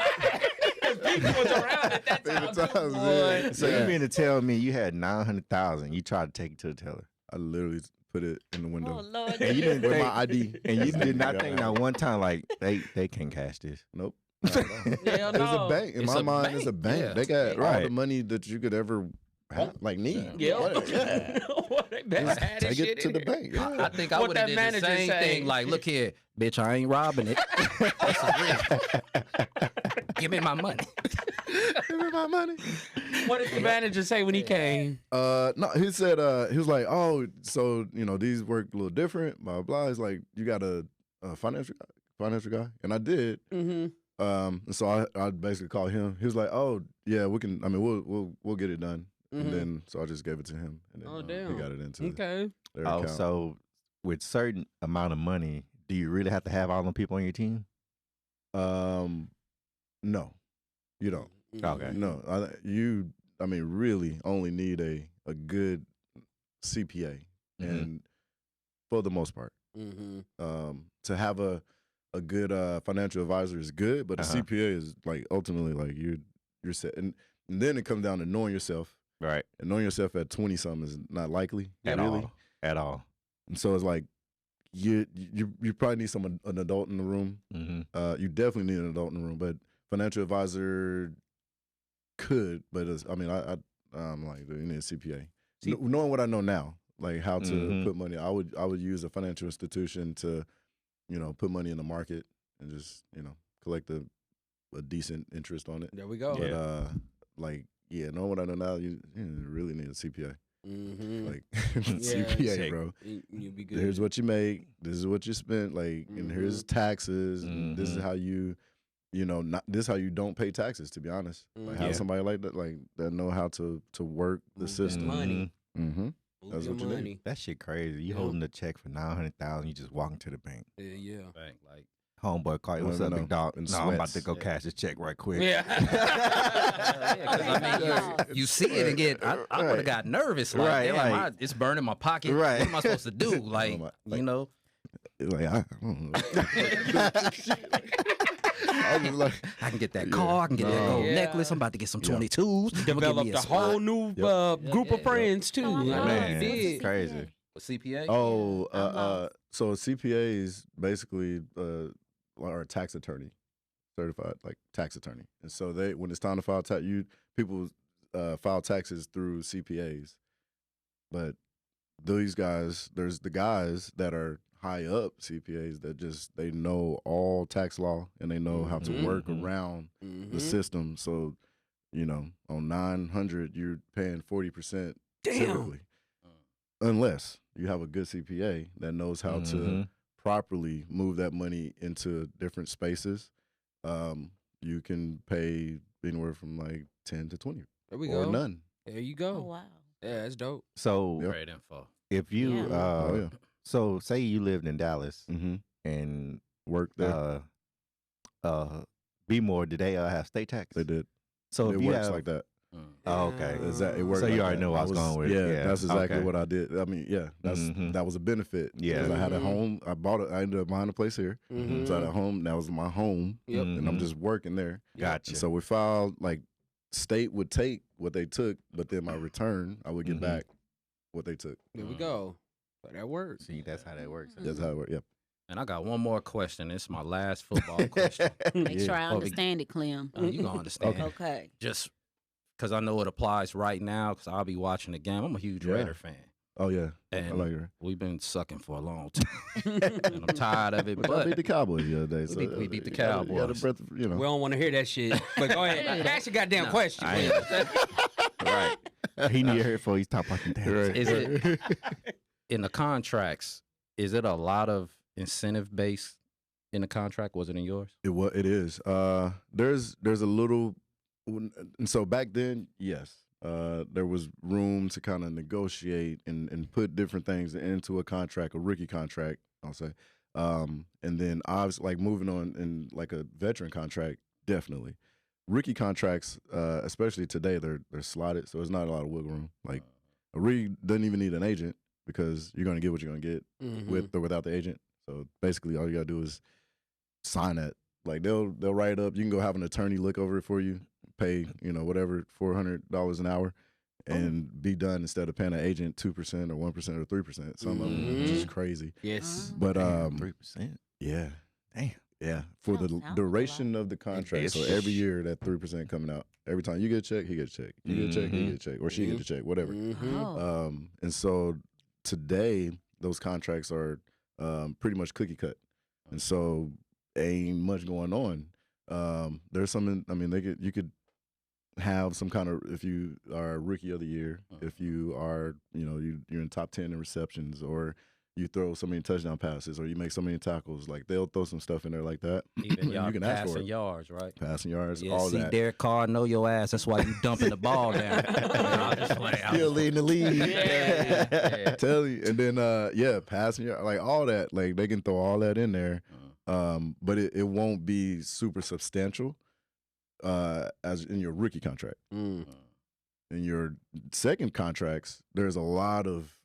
'Cause people was around at that time. Peeping Toms, boy. yeah. So you mean to tell me you had 900,000? You tried to take it to the teller, I literally put it in the Oh window Lord. and you didn't with think, my ID. and you did not Yeah. think not one time like they can't cash this. Nope. Not at all. Hell It's a no. bank. In It's my a mind, bank. it's a bank. Yeah. They got all Right. the money that you could ever have, need. Yeah. Whatever. What they better Just have this take shit it to in the here. bank. Yeah. I think I What would have that did the manager same say? thing. Like, look here, bitch, I ain't robbing it. This is real. Give me my money. Give me my money. What did the manager say when he came? No, he said he was like, oh, so these work a little different, blah blah. He's like, you got a financial guy, and I did. Mm-hmm. And so I basically called him. He was like, oh yeah, we can. I mean, we'll get it done. Mhm. And then so I just gave it to him, and then Oh, he damn. got it into Okay. their Oh, account. so with certain amount of money, do you really have to have all them people on your team? No, you don't. Okay. No, I mean, really only need a good CPA, Mhm. and for the most part, Mm-hmm. to have a good financial advisor is good, but a Uh-huh. CPA is like ultimately like you're set, and then it comes down to knowing yourself, Right. and knowing yourself at 20 something is not likely At really, all. At all. and so it's like you probably need an adult in the room. You definitely need an adult in the room, but financial advisor could. But I'm like, you need a CPA. Knowing what I know now, like how to put money, I would use a financial institution to, put money in the market and just collect a decent interest on it. There we go. But knowing what I know now, you really need a CPA. Like Yeah, CPA, bro. You'll be good. Here's what you make. This is what you spent. Like, and here's taxes. And this is how you, this is how you don't pay taxes. To be honest, like have somebody like that know how to work the system. Money. That's what you need. That shit crazy. You holding a check for $900,000. You just walking to the bank. Yeah. Bank, like, homeboy call you. What's up, big dog? No, I'm about to go cash this check right quick. Yeah. You see it and get. I would have got nervous. Like, Right, damn, like- it's burning my pocket. Right. What am I supposed to do? Like, Like- you know. Like I don't know. I was like, I can get that car. I can get that gold Yeah. necklace. I'm about to get some 22s. I'ma give me Developed a a whole spot. new group of friends too. Oh, Yeah, Man, you What's did. a crazy. A CPA. so CPAs basically are a tax attorney, certified like tax attorney, and so when it's time to file tax, people file taxes through CPAs, but these guys, there's the guys that are high up CPAs that they know all tax law and they know how to work around the system. So, on 900, you're paying 40% typically, unless you have a good CPA that knows how to properly move that money into different spaces. You can pay anywhere from like 10 to 20 There we or go. none. There you go. Oh wow. Yeah, that's dope. So Great info. if you, Yeah. so say you lived in Dallas and Work there. B-More, did they have state tax? They did. So It if you works have, like that. oh, okay. It worked So you like already that. know what I was going with. Yeah, Yeah. that's exactly Okay. what I did. I mean, that was a benefit. Yeah. 'Cause I had a home. I ended up buying a place here. So I had a home. That was my home. Yep. And I'm just working there. Gotcha. And so we filed, like, state would take what they took, but then my return, I would get back what they took. There we go. So that works. See, that's how that works. That's how it worked. Yep. And I got one more question. It's my last football question. Make sure I Oh, understand it, Clem. You gonna understand? Okay. Just because I know it applies right now. Because I'll be watching the game. I'm a huge Yeah. Raider fan. Oh, yeah. I And like her. we've been sucking for a long time. And I'm tired of it. But I beat But the Cowboys the other day. We beat the you got a Cowboys. breath of, We don't want to hear that shit. But go ahead. Ask your goddamn question. I ain't- right. He need to hear it before he stop fucking dance. Is it in the contracts? Is it a lot of incentive based in the contract? Was it in yours? It is. There's a little, and so back then, yes, there was room to kind of negotiate and put different things into a contract, a rookie contract, I'll say, and then obviously like moving on in like a veteran contract, definitely. Rookie contracts, especially today, they're slotted, so there's not a lot of wiggle room. Like a rookie doesn't even need an agent because you're gonna get what you're gonna get with or without the agent. So basically, all you gotta do is sign it. Like they'll write it up. You can go have an attorney look over it for you, pay whatever $400 an hour, and be done instead of paying an agent 2% or 1% or 3%. Some of them just crazy. Yes. But 3%. yeah, Damn. yeah, for the Sounds like a duration of the contract. So every year that 3% coming out. Every time you get a check, he gets a check. You get a check, he gets a check, or she gets a check, whatever. Oh. And so today those contracts are pretty much cookie cut, and so ain't much going on. There's some. I mean, you could have some kind of, if you are rookie of the year, if you are you're in top 10 in receptions, or you throw so many touchdown passes, or you make so many tackles, like they'll throw some stuff in there like that. Even you can ask for passing it. yards, right? Passing yards, Yeah, all see, that. Derek Carr know your ass. That's why you dumping the ball down. I'm just playing. Still leading the league. Yeah. Tell you. And then passing yard, like all that, like they can throw all that in there. But it won't be super substantial as in your rookie contract. In your second contracts, there's a lot of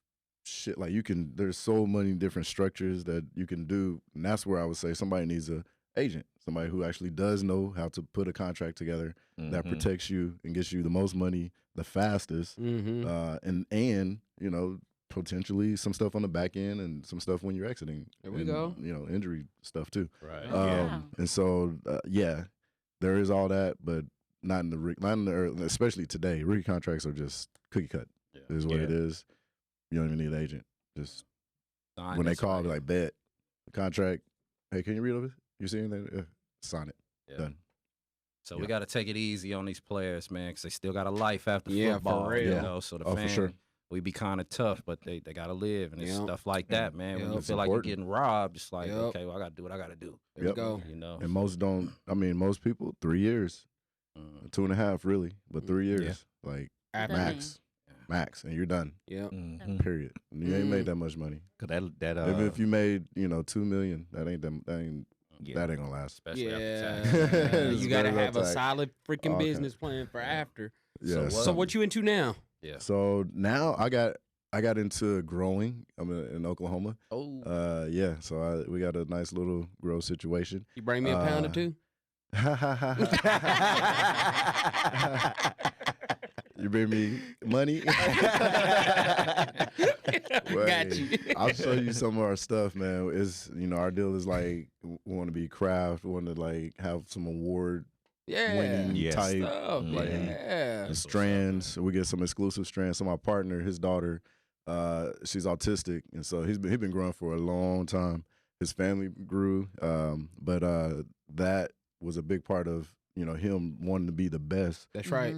shit. Like there's so many different structures that you can do. And that's where I would say somebody needs an agent, somebody who actually does know how to put a contract together that protects you and gets you the most money the fastest. And potentially some stuff on the back end and some stuff when you're exiting. There we go. You know, injury stuff too. Right. And so there is all that, but not in the early, especially today. Rookie contracts are just cookie cut. Yeah. Is what it is. You don't even need an agent. Just when they call, like, bet the contract. Hey, can you read over? You see anything? Sign it. Yeah. Done. So we got to take it easy on these players, man, because they still got a life after football. For real. You know, so the fans, for sure. we be kind of tough, but they got to live, and it's stuff like that, man. When you It's feel like important. you're getting robbed, it's like, okay, well, I got to do what I got to do. There we go. You know, And most don't. I mean, most people 3 years, 2.5 really, but 3 years, like max, and you're done. Yeah. Period. And you ain't made that much money. Cause that Even if you made $2 million, that ain't gonna last. especially after tax. You gotta Better have a tax. solid freaking Okay. business plan for after. Yeah. So what you into now? Yeah. So now I got into growing. I'm in Oklahoma. Oh. Yeah. So we got a nice little grow situation. You bring me a pound or two? You bring me money? Got you. I'll show you some of our stuff, man. It's our deal is like we want to be craft, we want to like have some award winning type Stuff. like strands. We get some exclusive strands. So my partner, his daughter, she's autistic, and so he's been growing for a long time. His family grew, but that was a big part of him wanting to be the best. That's right.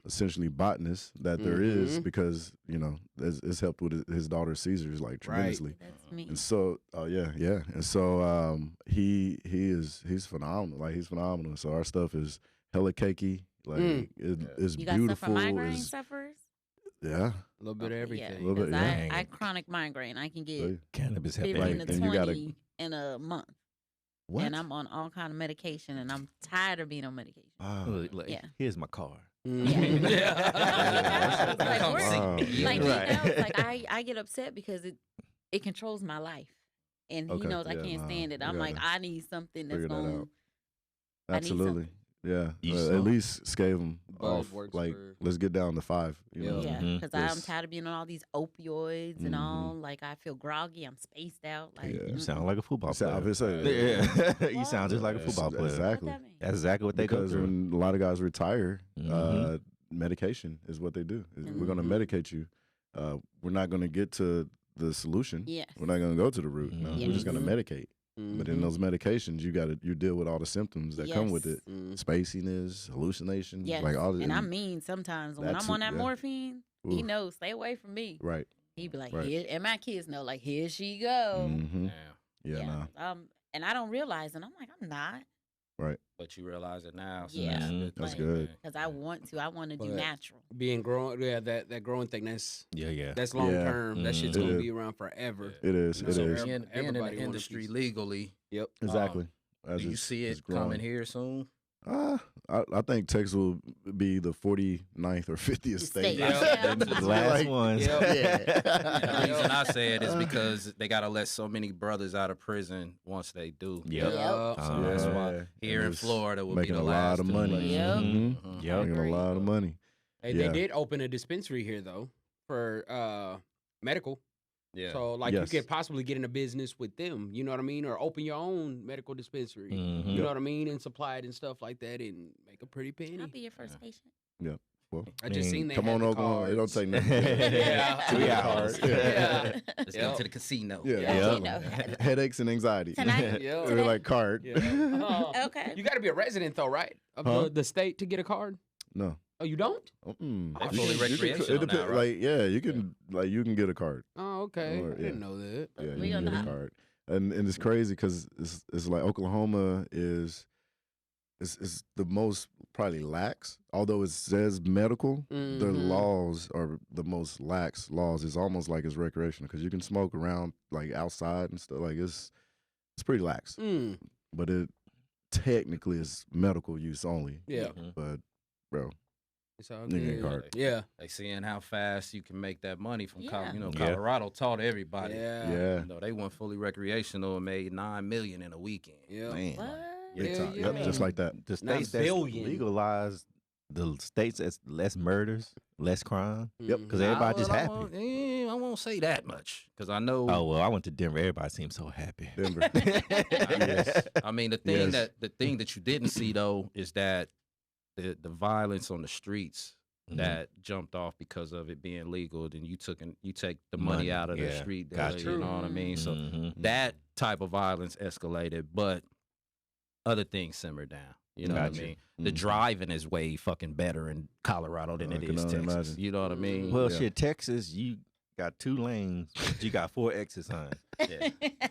Essentially botanist that there is, because it's helped with his daughter's seizures like tremendously. That's me. And so and so he's phenomenal. Like he's phenomenal. So our stuff is hella cakey. Like it's You got beautiful. stuff for migraine sufferers? Yeah. A little bit of everything. Yeah, A little bit, 'cause yeah. I chronic migraine. I can get cannabis 15 help. to and you 20 in a month. What? And I'm on all kind of medication, and I'm tired of being on medication. Look, Yeah. here's my card. Yeah. Like, Wow. like Right. he knows, like I get upset because it controls my life, and he Okay, knows I yeah, can't nah, stand it. we I'm like, gotta I need something that's figure that going. out. I need Absolutely. Yeah. You At saw- least scale them Bud off. works Like, for- let's get down to 5. You know? Yeah, Mhm. because I'm Yes. tired of being on all these opioids and all. Like I feel groggy. I'm spaced out. Like Yeah. You sound like a football So, I player. was saying, Yeah. You sound just like a football player. Exactly. What that mean? That's exactly what they go Because through. when a lot of guys retire, Mhm. medication is what they do. We're going to medicate you. We're not going to get to the solution. Yes. We're not going to go to the root. No, we're just going to Yes. medicate. But in those medications, you deal with all the symptoms that come with it. Spaciness, hallucinations, Yes. like all the and I mean, sometimes when That's I'm on it, that yeah. morphine, he Oof. knows, stay away from me. Right. He be like, Right. here, and my kids know, like, here she go. Mm-hmm. Yeah. Yeah, nah. And I don't realize it. I'm like, I'm not, But you realize it now. So Yeah. that's, a Mhm. good That's thing, good. man. because I want to. I want to do But- natural. Being growing, that growing thing. That's Yeah. long Yeah. term. That shit's It gonna is. be around forever. It is. You It know, is. so Being in everybody the want a industry piece. legally, Yep. Exactly. As do you it's- see it's it coming growing. here soon? I think Texas will be the 49th or 50th state. State. Yeah. The last ones. Yep. The reason I say it is because they got to let so many brothers out of prison once they do. Yep. So that's why Yeah. here in And it's Florida will be making the a last lot of to money. play. Yep. Mhm. Mhm. Yep. Making a lot of money. Hey, Yeah. they did open a dispensary here though for medical. Yeah. So like Yes. you could possibly get in a business with them, you know what I mean, or open your own medical dispensary. Mhm. You know what I mean, and supply it and stuff like that, and make a pretty penny. I'll be your first patient. Well, I just seen they come had on, the Oklahoma. It don't cards. take nothing. Yeah. 2 Yeah. hours. Yeah. Let's go to the casino. Yeah. Yeah. You know. Headaches and anxiety. Tonight? Yeah. We're like card. Yeah. Okay. You got to be a resident though, right? Of Huh? the state to get a card. No. Oh, you don't? Mm-mm. They Oh, fully shit. recreational It now, depends. right? Like, yeah, you can get a card. Oh, okay. Or, I didn't know that. Yeah, We you can gonna get a know. card. And it's crazy because it's like Oklahoma is the most probably lax. Although it says medical, their Mhm. laws are the most lax laws. It's almost like it's recreational because you can smoke around like outside and stuff. Like it's pretty lax, Mm. but it technically is medical use only. Yeah. Mhm. But bro, It's all You get a good. card. Yeah. They seeing how fast you can make that money from Yeah. you know, Yeah. Colorado taught everybody. Yeah. yeah, You know, they went fully recreational and made $9 million in a weekend. Yeah. Man. What? big Yeah, time. yeah. Yep, just like that. The Not states that's billion. legalized the states that's less murders, less crime. Yep. Because everybody just happy. I won't say that much because I know. Oh well, I went to Denver. Everybody seemed so happy. Denver. Yes. I mean, the thing that you didn't see though is that the violence on the streets that jumped off because of it being legal. Then you take the money out of the street. You know what I mean? So that type of violence escalated, but other things simmered down. You know what I mean? The driving is way fucking better in Colorado than it is Texas. Imagine. You know what I mean? Well, shit, Texas, you got 2 lanes, but you got 4 exits, huh? Yeah.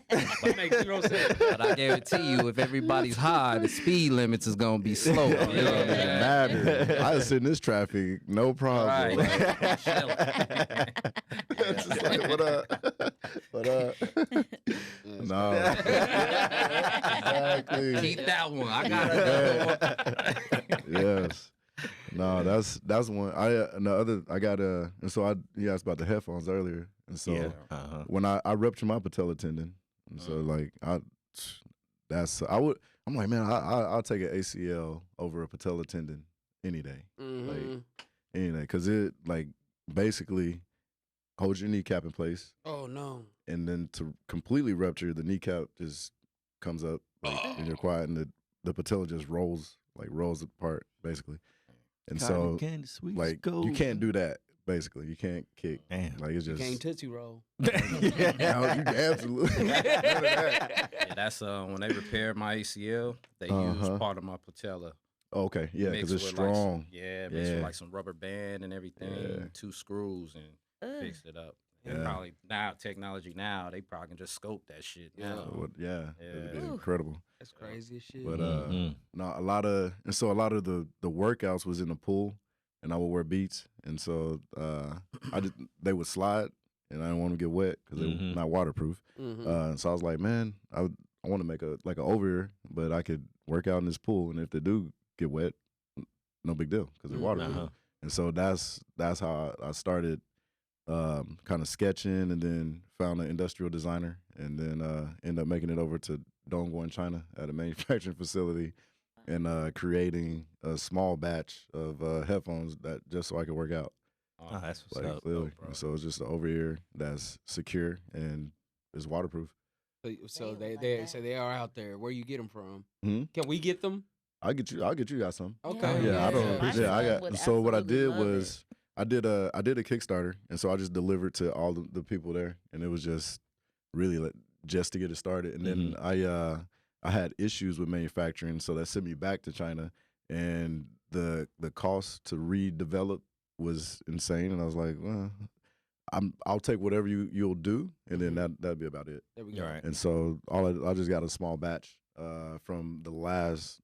That makes 0 sense. But I guarantee you, if everybody's high, the speed limits is gonna be slow. You know what I mean? Matter. I sit in this traffic, no problem. Right. Just like, what up? What up? No. Exactly. Keep that one. I got it. Yes. No, that's one. And so you asked about the headphones earlier, and so when I ruptured my patella tendon, and so like I'm like, man, I'll take an ACL over a patella tendon any day, like any day, because it like basically holds your kneecap in place. Oh no! And then to completely rupture, the kneecap just comes up like, in your quad, and the patella just rolls apart basically. And so, like, you can't do that. Basically, you can't kick. Damn. Like it's just you can't tootsie roll. You absolutely. Yeah, that's when they repaired my ACL. They used part of my patella. Okay, yeah, because it's strong. Mixed with like some rubber band and everything, 2 screws, and fixed it up. And probably now technology they probably can just scope that shit. It'd be incredible. That's crazy as shit. But no, a lot of the workouts was in the pool, and I would wear Beats, and so they would slide, and I didn't want to get wet because they're not waterproof. So I was like, man, I want to make an over ear, but I could work out in this pool, and if they do get wet, no big deal because they're waterproof. And so that's how I started. Kind of sketching, and then found an industrial designer, and then ended up making it over to Dongguan, China at a manufacturing facility, and creating a small batch of headphones that just so I could work out. Oh, that's what's like, up. Clearly. So it's just an over ear that's secure and is waterproof. So they are out there. Where you get them from? Can we get them? I'll get you guys some. Okay. Yeah, I don't. Yeah, I got. So what I did was. I did a Kickstarter, and so I just delivered to all the people there, and it was just really just to get it started. And then I had issues with manufacturing, so that sent me back to China, and the cost to redevelop was insane. And I was like, well, I'll take whatever you'll do, and then that'd be about it. There we go. Right. And so I just got a small batch from the last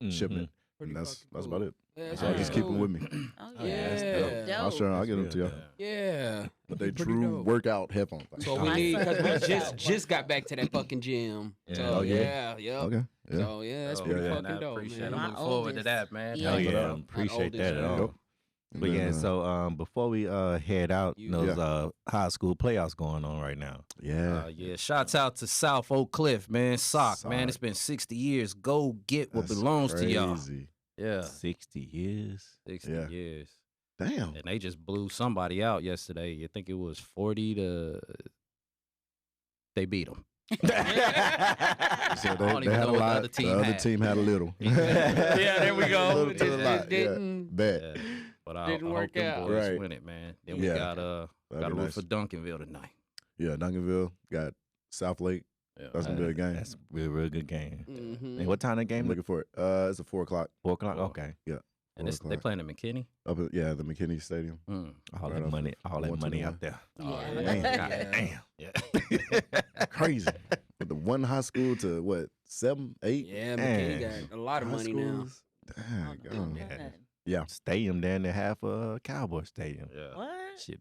shipment. And that's about it. Yeah, so I'll just keep them with me. Oh, yeah. I'll get them to y'all. Yeah. But they true workout headphones. So we need, because we just got back to that fucking gym. So Okay. So that's pretty fucking dope, man. I'm looking forward to that, man. Yeah, appreciate that at all. But yeah, so before we head out, those high school playoffs going on right now. Yeah. Shouts out to South Oak Cliff, man. Sock, man. It's been 60 years. Go get what belongs to y'all. Yeah. 60 years. 60 years. Damn. And they just blew somebody out yesterday. You think it was 40 to... They beat them. So they had a lot. The other team had a little. Yeah, there we go. It didn't. Bet. But I Didn't hope work them out. boys win it, man. Then we got root for Duncanville tonight. Yeah, Duncanville got South Lake. That's gonna be a game. That's a real good game. Mm-hmm. And what time the game? I'm looking for it. It's at 4 o'clock. 4 o'clock. Okay. Yeah. And they playing at McKinney. The McKinney Stadium. All that money out there. Damn. Yeah. Crazy. With the one high school to what 7, 8? Yeah, McKinney got a lot of money now. Dang. Yeah. Stadium down there, half a Cowboy Stadium. Yeah. What? Shit.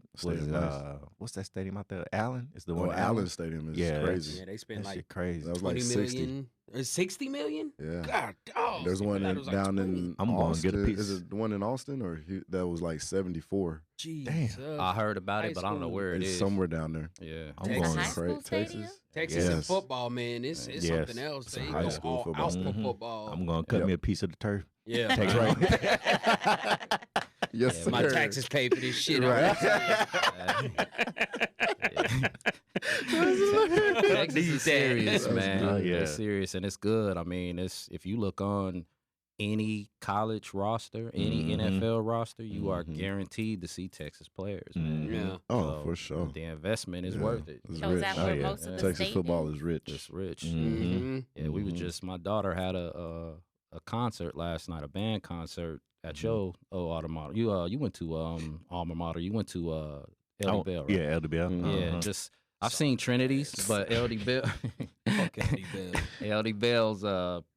What's that stadium out there? Allen? It's the one. Allen Stadium is crazy. Yeah, they spent that like shit crazy. That was 20 like 60 million. 60 million? Yeah. God, dog. There's one down in I'm going to get a piece. Is it the one in Austin or that was like 74? Jesus. I heard about it, but I don't know where it It's is. somewhere down there. Yeah. I'm Texas. going High school Texas. Texas and football, man. It's something else. It's They high go school all football. out for football. I'm going to cut me a piece of the turf. Yeah, Tax right. Yes, sir. my taxes pay for this shit. Right. Texas is serious, man. Oh, yeah. It's serious, and it's good. I mean, it's if you look on any college roster, any NFL roster, you are guaranteed to see Texas players, man. Yeah. Oh, for sure. The investment is worth it. It's Shows rich. out where most of the Texas state football is. is rich. It's rich. Mm-hmm. Yeah, we were just. My daughter had a concert last night, a band concert at your alma mater. You went to alma mater. You went to LD Bell, right? Yeah, LD Bell. Yeah, just I've seen Trinities, but LD Bell, LD Bell's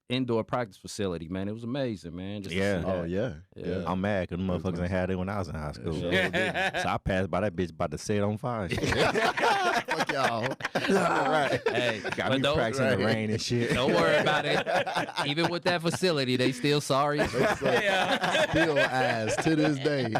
indoor practice facility, man, it was amazing, man. Just to Yeah. see Oh, that. yeah. I'm mad because the motherfuckers ain't had it when I was in high school. Yeah. So I passed by that bitch about to set it on fire. Fuck y'all. Right. Hey, Got but me don't, practicing the rain and shit. don't worry about it. Even with that facility, they still sorry. Still ass to this day.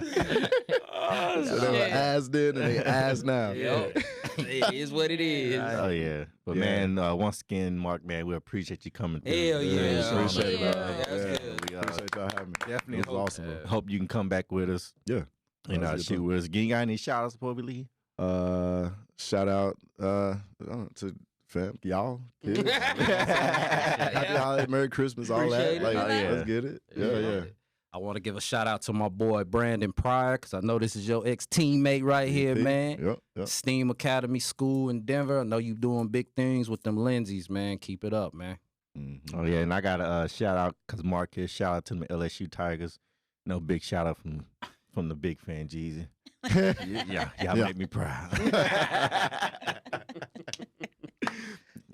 So they were ass then and they ass now. Yep. It is what it is. Oh yeah, but man, once again, Mark, man, we appreciate you coming through. Hell yeah. Appreciate Yeah. it. That's good. We appreciate y'all having me. Definitely It was awesome. hope you can come back with us. Yeah. You know, That was a good shoot with us. You got any shout outs before we leave? Shout out to fam, y'all, kids. Happy holiday, Merry Christmas, all Appreciate that. it. Like, Oh, yeah. let's get it. Yeah. I want to give a shout out to my boy Brandon Pryor, because I know this is your ex-teammate right here, man. Yep. STEAM Academy School in Denver. I know you doing big things with them lenses, man. Keep it up, man. Mm-hmm. Oh yeah, and I got a shout out because Mark here. Shout out to the LSU Tigers. No big shout out from the big fan Jeezy. Y'all make me proud.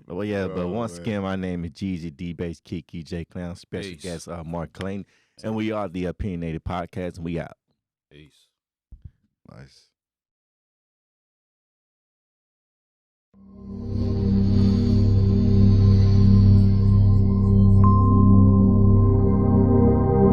Well, yeah, but once again, my name is Jeezy, D-Bass, Kiki, J Clown, special Peace. guest Mark Clayton, and we are the Opinionated Podcast, and we out. Peace. Nice.